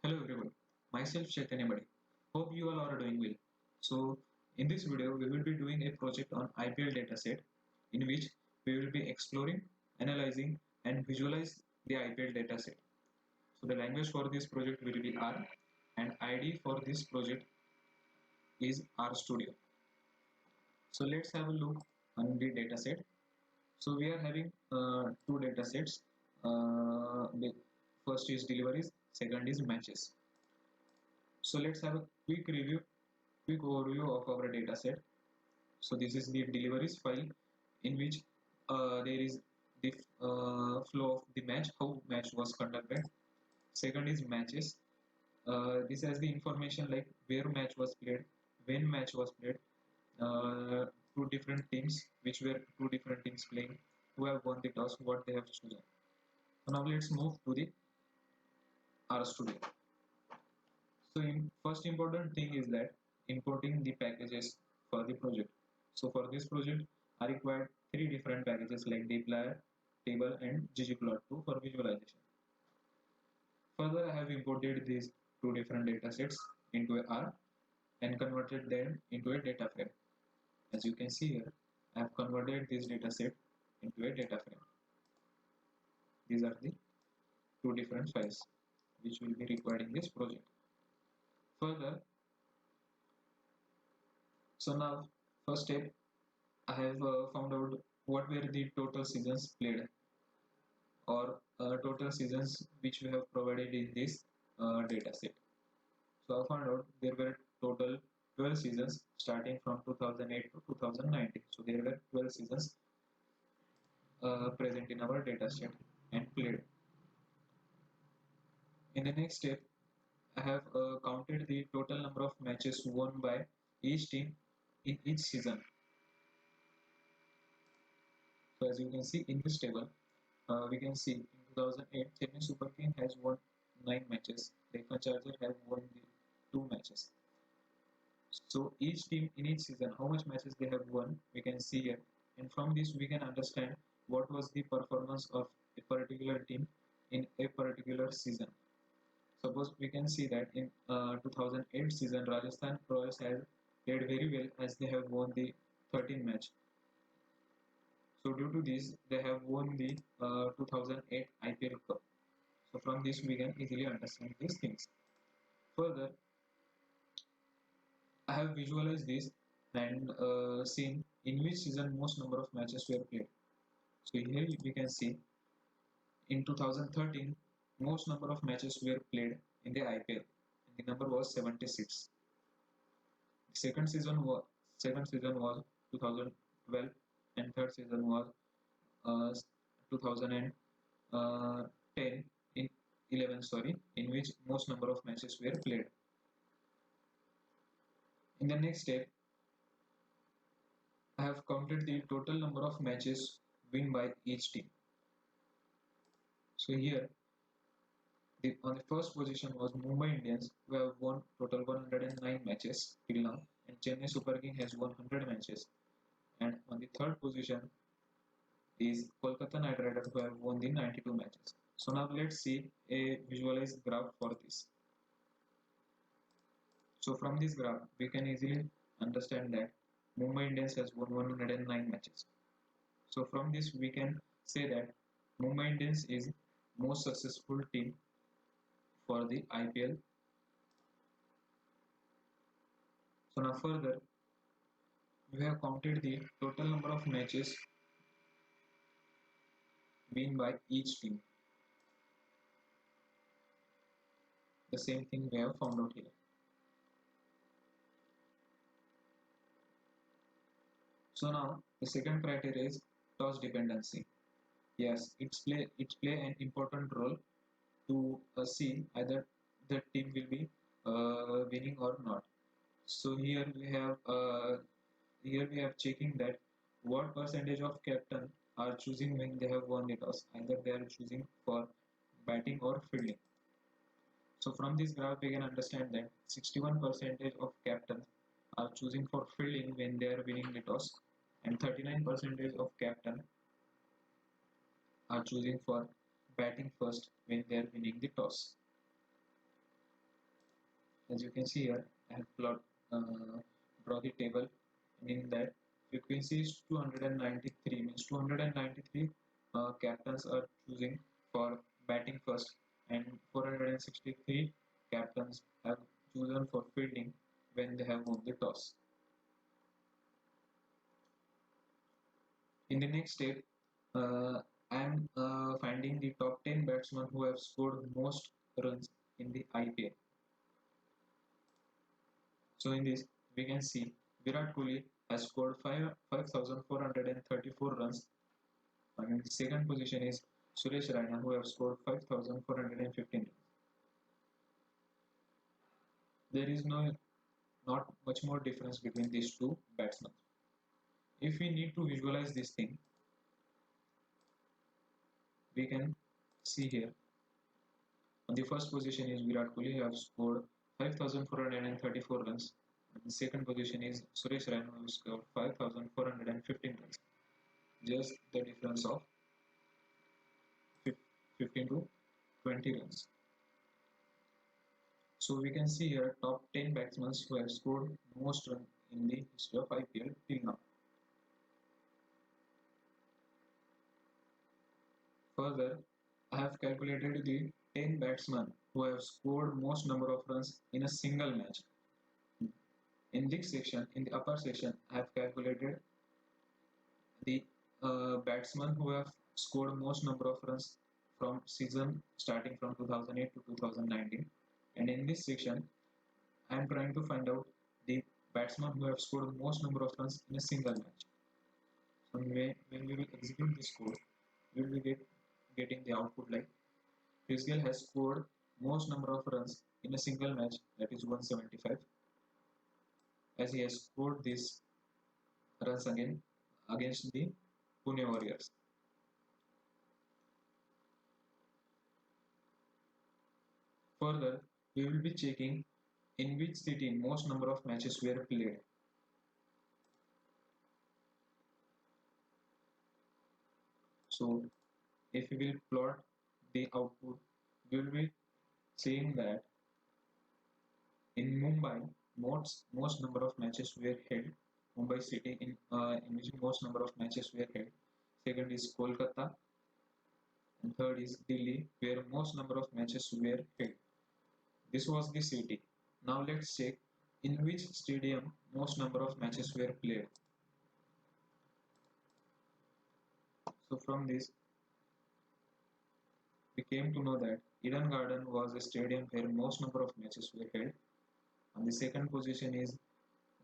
Hello everyone, myself Chaitanya Badi. Hope you all are doing well. So, in this video, we will be doing a project on IPL dataset in which we will be exploring, analyzing, and visualize the IPL dataset. So, the language for this project will be R, and ID for this project is RStudio. So, let's have a look on the dataset. So, we are having two datasets. The first is deliveries, second is matches. So let's have a quick overview of our data set. So this is the deliveries file in which there is the flow of the match, how match was conducted. Second is matches. This has the information like where match was played, when match was played, two different teams, which were two different teams playing, who have won the toss, what they have chosen. So now let's move to the RStudio. So first important thing is that importing the packages for the project. So for this project, I required three different packages like dplyr, table, and ggplot2 for visualization. Further, I have imported these two different datasets into a R and converted them into a data frame. As you can see here, I have converted this dataset into a data frame. These are the two different files which will be required in this project. Further, so now first step, I have found out what were the total seasons played or total seasons which we have provided in this data set. So I found out there were total 12 seasons starting from 2008 to 2019. So there were 12 seasons present in our data set and played. In the next step, I have counted the total number of matches won by each team in each season. So as you can see in this table, we can see in 2008, Chennai Super King has won 9 matches. Deccan Charger have won the 2 matches. So each team in each season, how much matches they have won, we can see here. And from this, we can understand what was the performance of a particular team in a particular season. Suppose we can see that in 2008 season, Rajasthan Royals have played very well as they have won the 13 match. So due to this, they have won the 2008 IPL Cup. So from this, we can easily understand these things. Further, I have visualized this and seen in which season most number of matches were played. So here we can see in 2013, most number of matches were played in the IPL. And the number was 76. The second season was 2012, and third season was uh, 2010 in 11, sorry, in which most number of matches were played. In the next step, I have counted the total number of matches won by each team. So here, on the first position was Mumbai Indians, who have won total 109 matches till now, and Chennai Super King has won 100 matches. And on the third position is Kolkata Knight Riders, who have won the 92 matches. So now let's see a visualized graph for this. So from this graph, we can easily understand that Mumbai Indians has won 109 matches. So from this, we can say that Mumbai Indians is most successful team for the IPL. So now further, we have counted the total number of matches won by each team. The same thing we have found out here. So now the second criteria is toss dependency. Yes, it's play an important role to see either the team will be winning or not. So here we have checking that what percentage of captain are choosing when they have won the toss. Either they are choosing for batting or fielding. So from this graph we can understand that 61 percentage of captains are choosing for fielding when they are winning the toss, and 39 percentage of captain are choosing for batting first when they are winning the toss. As you can see here, I have draw the table, and in that frequency is 293, means 293 captains are choosing for batting first, and 463 captains have chosen for fielding when they have won the toss. In the next step, I am finding the top 10 batsmen who have scored most runs in the IPL. So in this, we can see Virat Kohli has scored 5,434 runs, and in the second position is Suresh Raina, who have scored 5,415 runs. There is not much more difference between these two batsmen. If we need to visualize this thing, we can see here. On the first position is Virat Kohli, who have scored 5,434 runs. And the second position is Suresh Raina, who scored 5,415 runs. Just the difference of 15 to 20 runs. So we can see here top 10 batsmen who have scored most runs in the history of IPL till now. Further, I have calculated the 10 batsmen who have scored most number of runs in a single match. In this section, in the upper section, I have calculated the batsmen who have scored most number of runs from season starting from 2008 to 2019, and in this section I am trying to find out the batsmen who have scored most number of runs in a single match. So when we will execute this code, we will be getting the output like Chris Gayle has scored most number of runs in a single match, that is 175, as he has scored these runs again against the Pune Warriors. Further, we will be checking in which city most number of matches were played. So if we will plot the output, we will be seeing that in Mumbai, most number of matches were held. Mumbai city in which most number of matches were held. Second is Kolkata, and third is Delhi, where most number of matches were held. This was the city. Now let's check in which stadium most number of matches were played. So from this, we came to know that Eden Garden was a stadium where most number of matches were held. And the second position is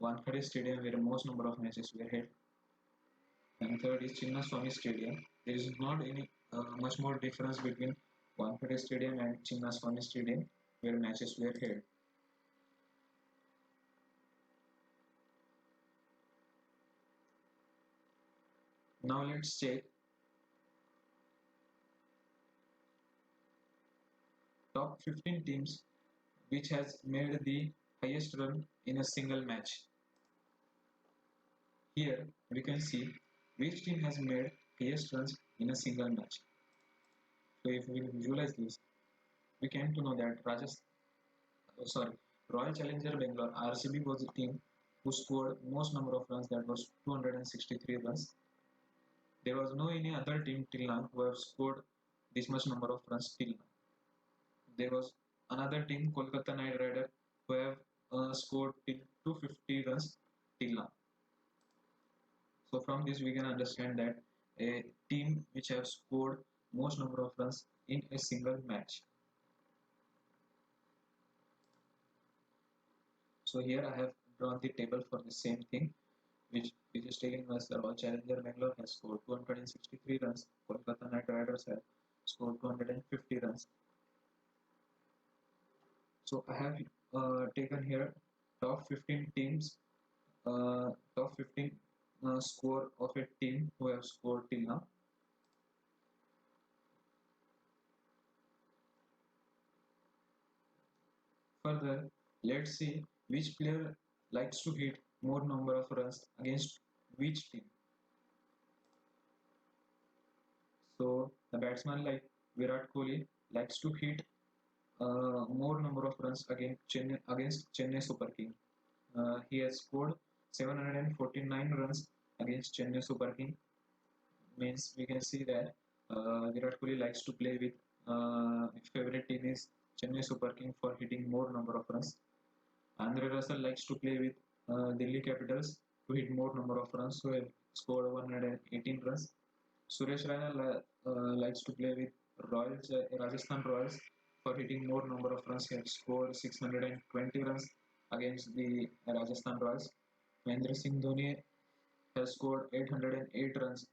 Wankhede Stadium, where most number of matches were held. And third is Chinnaswamy Stadium. There is not any much more difference between Wankhede Stadium and Chinnaswamy Stadium, where matches were held. Now let's check top 15 teams which has made the highest run in a single match. Here we can see which team has made highest runs in a single match. So if we visualize this, we came to know that Royal Challenger Bangalore (RCB) was the team who scored most number of runs, that was 263 runs. There was no any other team till now who have scored this much number of runs till now. There was another team, Kolkata Knight Rider, who have scored till 250 runs till now. So from this we can understand that a team which have scored most number of runs in a single match. So here I have drawn the table for the same thing, which is telling us the Royal Challenger Bangalore has scored 263 runs, Kolkata Knight Riders have scored 250 runs. So I have taken here top 15 teams, top 15 score of a team who have scored till now. Further, let's see which player likes to hit more number of runs against which team. So the batsman like Virat Kohli likes to hit more number of runs against Chennai Super King. He has scored 749 runs against Chennai Super King. Means we can see that Virat Kohli likes to play with his favorite team is Chennai Super King for hitting more number of runs. Andre Russell likes to play with Delhi Capitals to hit more number of runs, so he scored 118 runs. Suresh Raina likes to play with Rajasthan Royals for hitting more number of runs. He has scored 620 runs against the Rajasthan Royals. Mahendra Singh Dhoni has scored 808 runs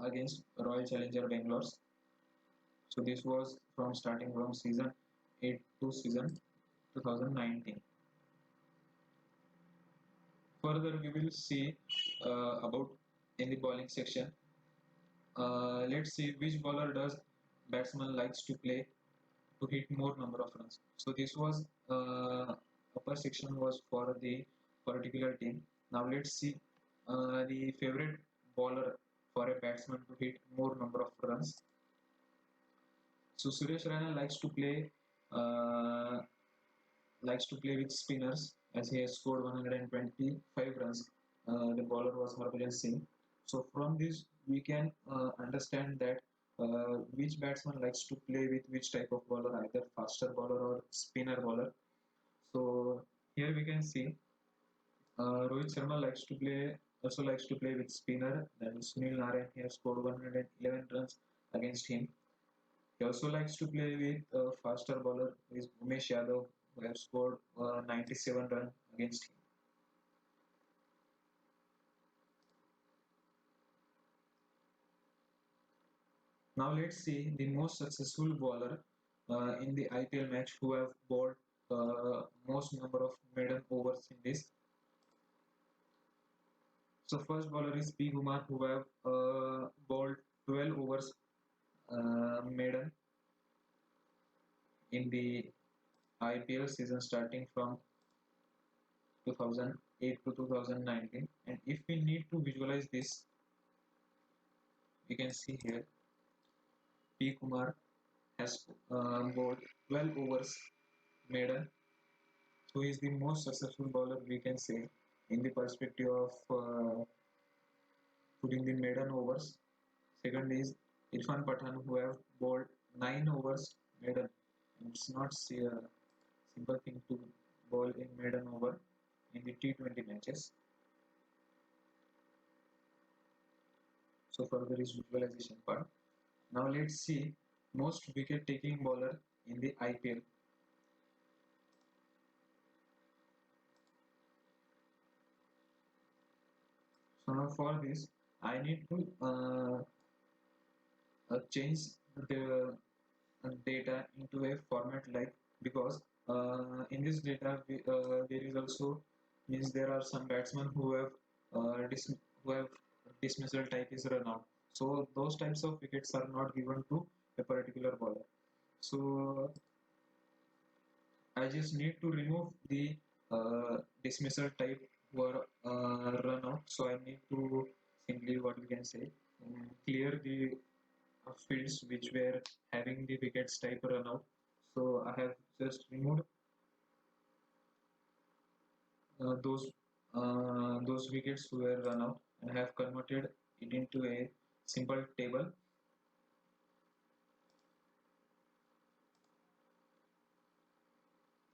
against Royal Challenger Bangalore. So this was from starting from season 8 to season 2019. Further, we will see about in the bowling section. Let's see which bowler does batsman likes to play to hit more number of runs. So this was upper section was for the particular team. Now let's see the favorite bowler for a batsman to hit more number of runs. So Suresh Raina uh, likes to play with spinners as he has scored 125 runs. The bowler was Harbhajan Singh. So from this we can understand that which batsman likes to play with which type of bowler, either faster bowler or spinner bowler. So here we can see Rohit Sharma likes to play with spinner. Then Sunil Narine, he has scored 111 runs against him. He also likes to play with faster bowler is Umesh Yadav, who has scored 97 runs against him. Now let's see the most successful bowler in the IPL match who have bowled most number of maiden overs in this. So first bowler is P. Kumar who have bowled 12 overs maiden in the IPL season starting from 2008 to 2019. And if we need to visualize this, we can see here P. Kumar has bowled 12 overs maiden, so he is the most successful bowler we can say in the perspective of putting the maiden overs. Second is Irfan Pathan who have bowled 9 overs maiden. It's not a simple thing to bowl in maiden over in the T20 matches. So further is visualization part. Now let's see most wicket taking bowler in the IPL. So now for this I need to change the data into a format like, because in this data there is also means there are some batsmen who have who have dismissal type is run out, so those types of wickets are not given to a particular bowler. So I just need to remove the dismissal type were run out, so I need to simply what we can say clear the fields which were having the wickets type run out. So I have just removed uh, those those wickets were run out and have converted it into a simple table.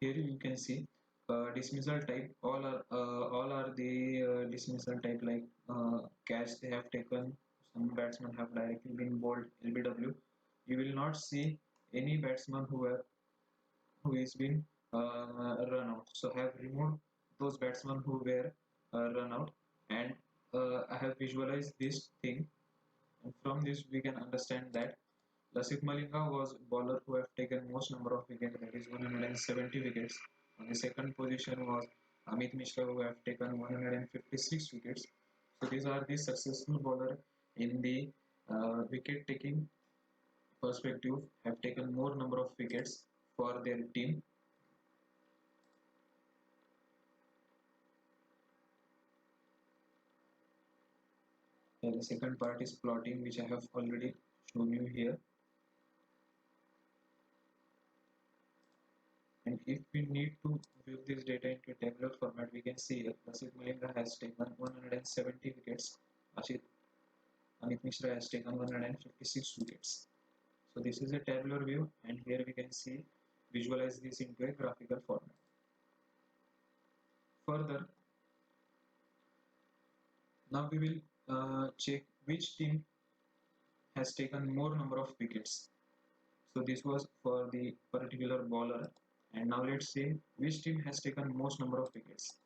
Here you can see dismissal type. All are the dismissal type like catch they have taken. Some batsmen have directly been bowled LBW. You will not see any batsman who is been run out. So I have removed those batsmen who were run out, and I have visualized this thing. And from this we can understand that Lasith Malinga was bowler who have taken most number of wickets, that is 170 wickets. On the second position was Amit Mishra who have taken 156 wickets. So these are the successful bowler in the wicket taking perspective, have taken more number of wickets for their team. The second part is plotting, which I have already shown you here. And if we need to view this data into tabular format, we can see here Lasith Malinga has taken 170 wickets, Amit Mishra has taken 156 wickets. So this is a tabular view, and here we can see visualize this into a graphical format. Further, now we will check which team has taken more number of wickets. So this was for the particular bowler, and now let's see which team has taken most number of wickets.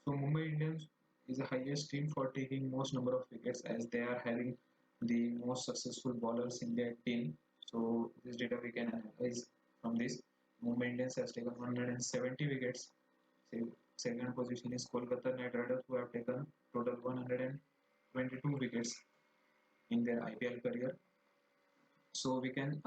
So Mumbai Indians is the highest team for taking most number of wickets, as they are having the most successful bowlers in their team. So this data we can analyze from this. Mumbai Indians has taken 170 wickets. Second position is Kolkata Knight Riders, who have taken total 122 wickets in their IPL career. So we can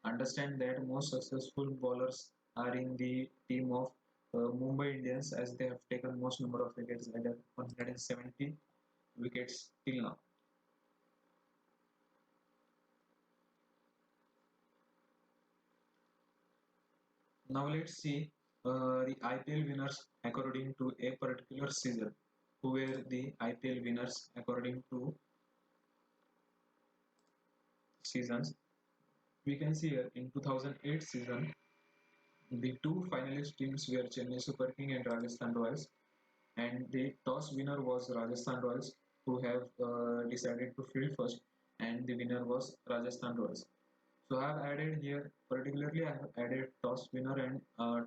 understand that most successful bowlers are in the team of Mumbai Indians, as they have taken most number of wickets at 170 wickets till now. Now let's see the IPL winners according to a particular season. Who were the IPL winners according to seasons? We can see here in 2008 season, the two finalist teams were Chennai Super King and Rajasthan Royals, and the toss winner was Rajasthan Royals, who have decided to field first, and the winner was Rajasthan Royals. So I have added here, particularly I have added toss winner and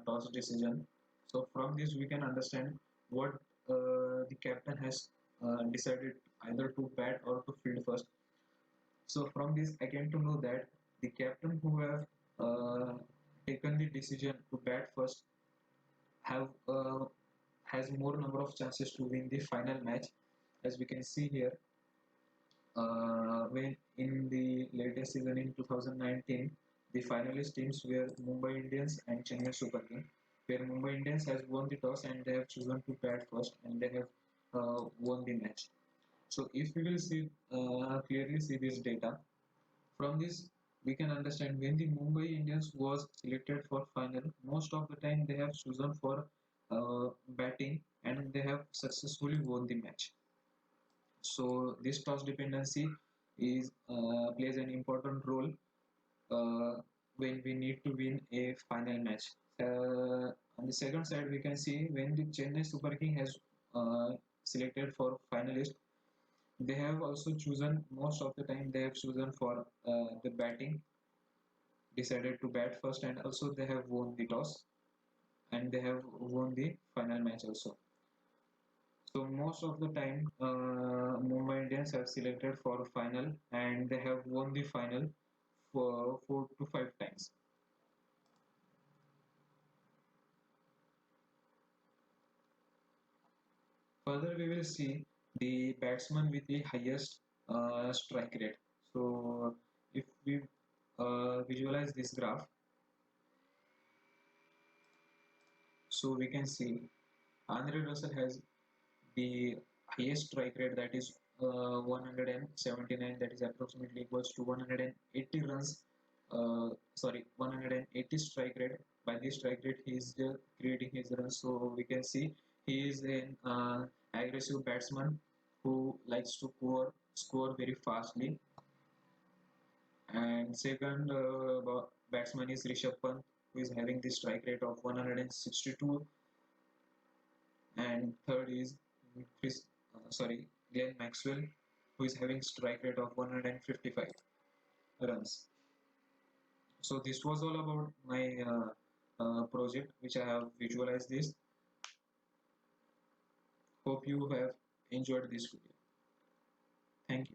toss decision. So from this we can understand what the captain has decided either to bat or to field first. So from this I came to know that the captain who have uh, taken the decision to bat first have has more number of chances to win the final match, as we can see here. When in the latest season in 2019, the finalist teams were Mumbai Indians and Chennai Super King, where Mumbai Indians has won the toss and they have chosen to bat first, and they have won the match. So if we will see clearly see this data, from this we can understand when the Mumbai Indians was selected for final, most of the time they have chosen for batting, and they have successfully won the match. So this toss dependency is plays an important role when we need to win a final match. On the second side, we can see when the Chennai Super King has selected for finalist, they have also chosen, most of the time they have chosen for the batting, decided to bat first, and also they have won the toss, and they have won the final match also. So most of the time, Mumbai Indians have selected for final, and they have won the final for 4 to 5 times. Further, we will see the batsman with the highest strike rate. So if we visualize this graph, so we can see Andre Russell has the highest strike rate, that is 179, that is approximately equals to 180 runs, sorry, 180 strike rate. By this strike rate he is creating his runs. So we can see he is an aggressive batsman who likes to score very fastly. And second batsman is Rishabh Pant, who is having the strike rate of 162, and third is Chris, Glenn Maxwell, who is having strike rate of 155 runs. So this was all about my project, which I have visualized this. Hope you have enjoyed this video. Thank you.